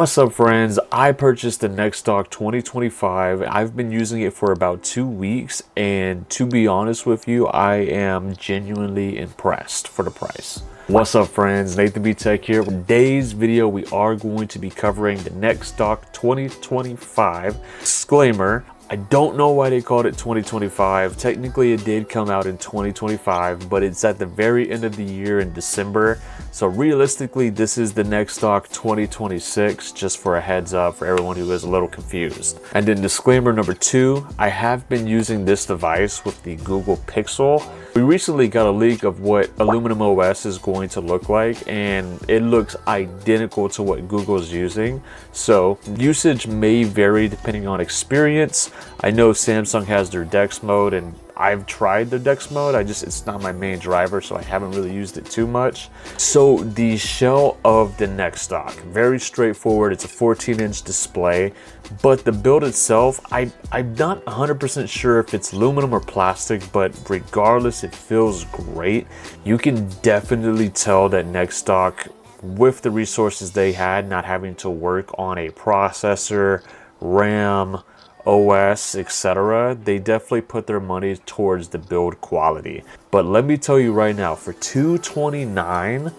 What's up, friends? I purchased the NexDock 2025. I've been using it for about 2 weeks, and to be honest with you, I am genuinely impressed for the price. What's up, friends? Nathan B Tech here. For today's video, we are going to be covering the NexDock 2025. Disclaimer, I don't know why they called it 2025. Technically, it did come out in 2025, but it's at the very end of the year in December. So realistically, this is the NexDock 2026, just for a heads up for everyone who is a little confused. And then disclaimer number 2, I have been using this device with the Google Pixel. We recently got a leak of what Aluminum OS is going to look like, and it looks identical to what Google's using. So usage may vary depending on experience. I know Samsung has their DeX mode, and I've tried the DeX mode. It's not my main driver, so I haven't really used it too much. So the shell of the NexDock, very straightforward. It's a 14-inch display, but the build itself, I'm not 100% sure if it's aluminum or plastic, but regardless, it feels great. You can definitely tell that NexDock, with the resources they had, not having to work on a processor, RAM, OS, etc., they definitely put their money towards the build quality. But let me tell you right now, for $229,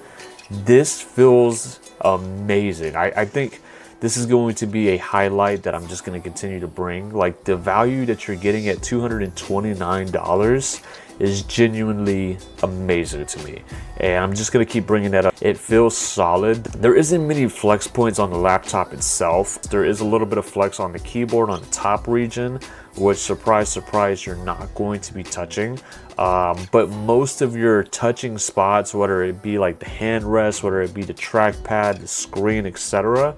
this feels amazing. I think this is going to be a highlight that I'm just going to continue to bring. Like, the value that you're getting at $229 is genuinely amazing to me, and I'm just gonna keep bringing that up. It feels solid. There isn't many flex points on the laptop itself. There is a little bit of flex on the keyboard on the top region, which, surprise surprise, you're not going to be touching, but most of your touching spots, whether it be like the hand rest, whether it be the trackpad, the screen, etc.,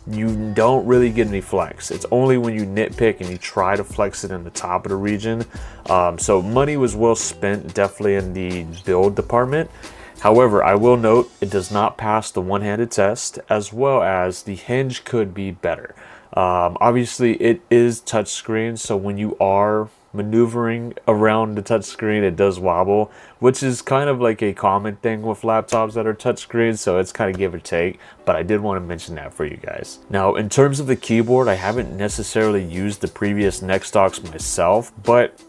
you don't really get any flex. It's only when you nitpick and you try to flex it in the top of the region. So money was well spent, definitely, in the build department. However, I will note it does not pass the one-handed test, as well as the hinge could be better. Obviously, it is touchscreen, so when you are maneuvering around the touchscreen, it does wobble, which is kind of like a common thing with laptops that are touchscreen, so it's kind of give or take, but I did want to mention that for you guys. Now, in terms of the keyboard, I haven't necessarily used the previous NexDocks myself, but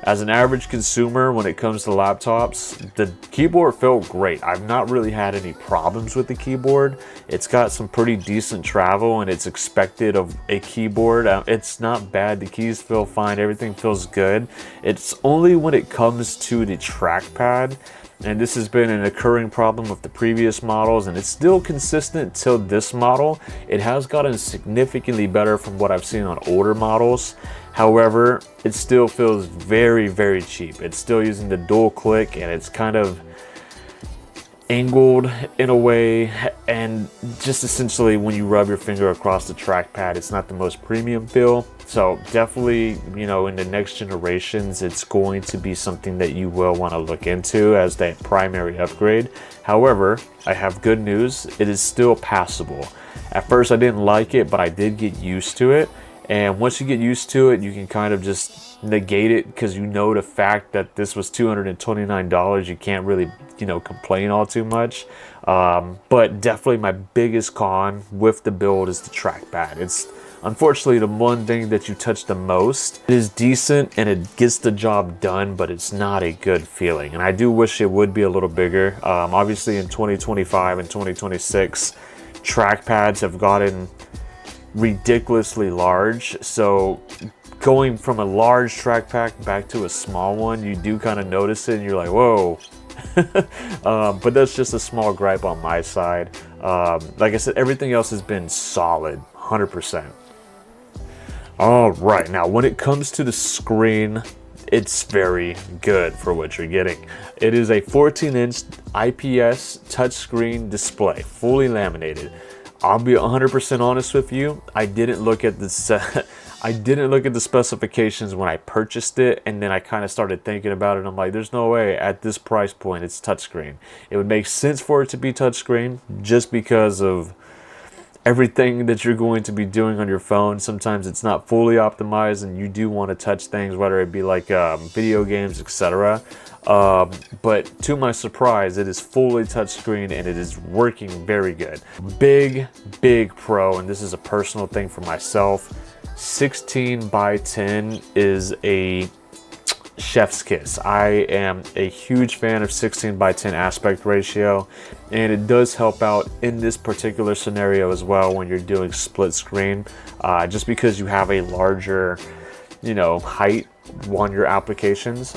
as an average consumer, when it comes to laptops, the keyboard felt great. I've not really had any problems with the keyboard. It's got some pretty decent travel, and it's expected of a keyboard. It's not bad. The keys feel fine. Everything feels good. It's only when it comes to the trackpad, and this has been an occurring problem with the previous models, and it's still consistent till this model. It has gotten significantly better from what I've seen on older models. However, it still feels very, very cheap. It's still using the dual click, and it's kind of angled in a way, and just essentially when you rub your finger across the trackpad, it's not the most premium feel. So definitely, you know, in the next generations, it's going to be something that you will want to look into as that primary upgrade. However, I have good news. It is still passable. At first, I didn't like it, but I did get used to it. And once you get used to it, you can kind of just negate it, because you know the fact that this was $229. You can't really, complain all too much. But definitely my biggest con with the build is the trackpad. It's unfortunately the one thing that you touch the most. It is decent and it gets the job done, but it's not a good feeling. And I do wish it would be a little bigger. Obviously in 2025 and 2026, trackpads have gotten ridiculously large, so going from a large trackpad back to a small one, you do kind of notice it and you're like, whoa. But that's just a small gripe on my side. Like I said, everything else has been solid, 100%. All right, now when it comes to the screen, it's very good for what you're getting. It is a 14-inch IPS touchscreen display, fully laminated. I'll be 100% honest with you. I didn't look at the specifications when I purchased it, and then I kind of started thinking about it. I'm like, there's no way at this price point it's touchscreen. It would make sense for it to be touchscreen just because of everything that you're going to be doing on your phone, sometimes it's not fully optimized and you do want to touch things, whether it be like video games, etc. But to my surprise, it is fully touchscreen and it is working very good. Big pro, and this is a personal thing for myself, 16 by 10 is a chef's kiss. I am a huge fan of 16 by 10 aspect ratio, and it does help out in this particular scenario as well when you're doing split screen, just because you have a larger, you know, height on your applications.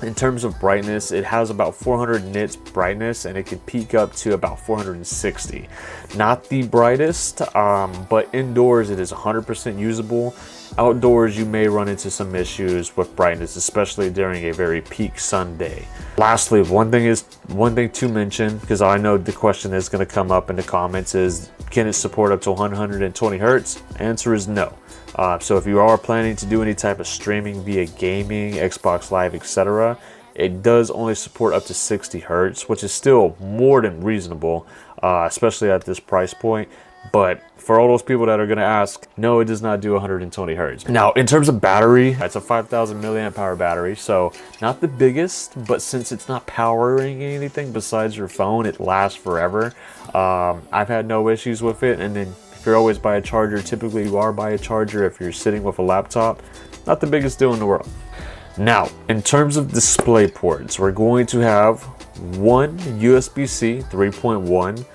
In terms of brightness, it has about 400 nits brightness and it can peak up to about 460. Not the brightest, but indoors it is 100% usable. Outdoors you may run into some issues with brightness, especially during a very peak sun day. Lastly, one thing to mention, because I know the question is going to come up in the comments, is can it support up to 120 hertz? Answer is no. So if you are planning to do any type of streaming via gaming, Xbox Live, etc., it does only support up to 60 hertz, which is still more than reasonable, especially at this price point. But for all those people that are going to ask, no, it does not do 120 hertz. Now, in terms of battery, it's a 5,000 milliamp hour battery, so not the biggest, but since it's not powering anything besides your phone, it lasts forever. I've had no issues with it, and then if you're always by a charger, typically you are by a charger if you're sitting with a laptop. Not the biggest deal in the world. Now, in terms of display ports, we're going to have one USB-C 3.1.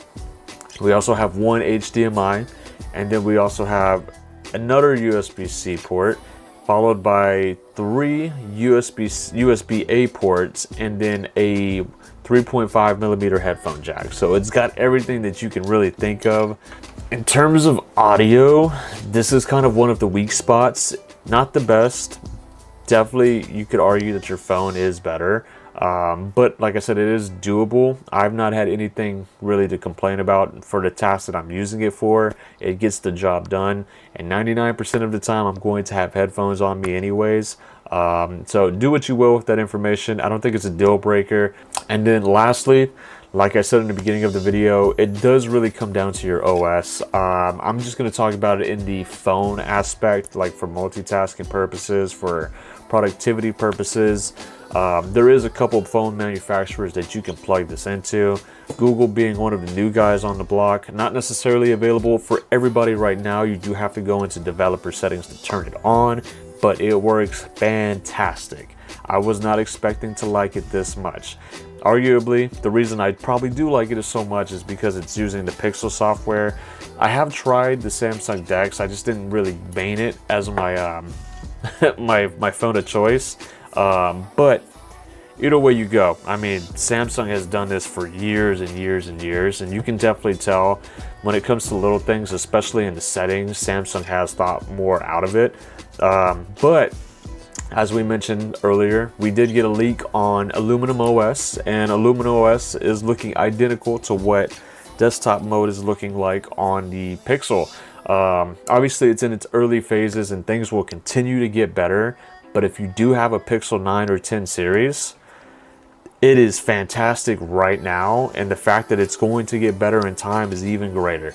We also have one HDMI, and then we also have another USB-C port, followed by 3 USB-A ports, and then a 3.5 millimeter headphone jack. So it's got everything that you can really think of. In terms of audio, this is kind of one of the weak spots. Not the best. Definitely, you could argue that your phone is better. But like I said, it is doable. I've not had anything really to complain about for the task that I'm using it for. It gets the job done. And 99% of the time, I'm going to have headphones on me anyways. So do what you will with that information. I don't think it's a deal breaker. And then lastly, like I said in the beginning of the video, it does really come down to your OS. I'm just going to talk about it in the phone aspect, like for multitasking purposes, for productivity purposes. There is a couple of phone manufacturers that you can plug this into. Google being one of the new guys on the block, not necessarily available for everybody right now. You do have to go into developer settings to turn it on, but it works fantastic. I was not expecting to like it this much. Arguably, the reason I probably do like it so much is because it's using the Pixel software. I have tried the Samsung DeX. I just didn't really main it as my my phone of choice. But either way you go, I mean, Samsung has done this for years and years and years, and you can definitely tell when it comes to little things, especially in the settings, Samsung has thought more out of it. But as we mentioned earlier, we did get a leak on Aluminum OS, and Aluminum OS is looking identical to what desktop mode is looking like on the Pixel. Obviously, it's in its early phases and things will continue to get better, but if you do have a Pixel 9 or 10 series, it is fantastic right now, and the fact that it's going to get better in time is even greater.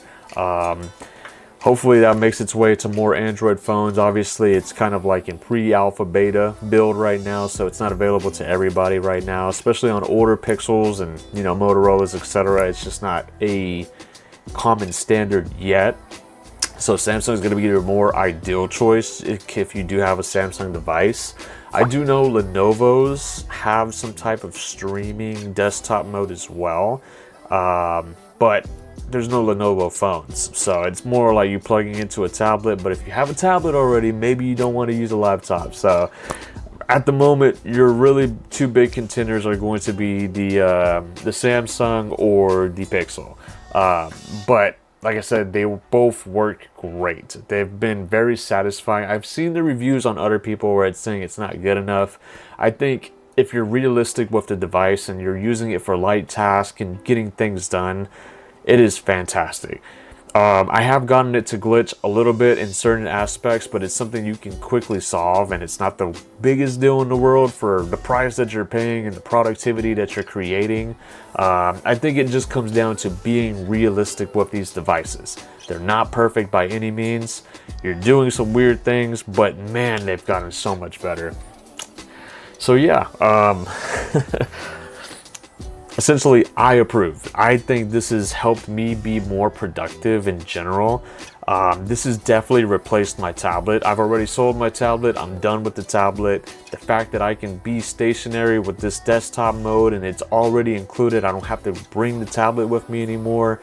Hopefully that makes its way to more Android phones. Obviously, it's kind of like in pre-alpha beta build right now, so it's not available to everybody right now, especially on older Pixels and, you know, Motorola's, etc. It's just not a common standard yet. So Samsung is going to be your more ideal choice if you do have a Samsung device. I do know Lenovo's have some type of streaming desktop mode as well, but there's no Lenovo phones, so it's more like you plugging into a tablet. But if you have a tablet already, maybe you don't want to use a laptop. So at the moment, your really two big contenders are going to be the Samsung or the Pixel. But like I said, they both work great. They've been very satisfying. I've seen the reviews on other people where it's saying it's not good enough. I think if you're realistic with the device and you're using it for light tasks and getting things done, it is fantastic. I have gotten it to glitch a little bit in certain aspects, but it's something you can quickly solve, and it's not the biggest deal in the world for the price that you're paying and the productivity that you're creating. I think it just comes down to being realistic with these devices. They're not perfect by any means. You're doing some weird things, but man, they've gotten so much better. So yeah, essentially, I approve. I think this has helped me be more productive in general. This has definitely replaced my tablet. I've already sold my tablet. I'm done with the tablet. The fact that I can be stationary with this desktop mode and it's already included, I don't have to bring the tablet with me anymore.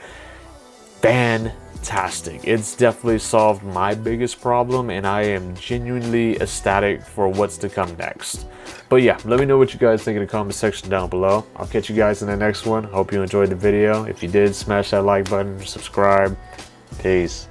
Fantastic. It's definitely solved my biggest problem, and I am genuinely ecstatic for what's to come next. But yeah, let me know what you guys think in the comment section down below. I'll catch you guys in the next one. Hope you enjoyed the video. If you did, smash that like button, subscribe. Peace.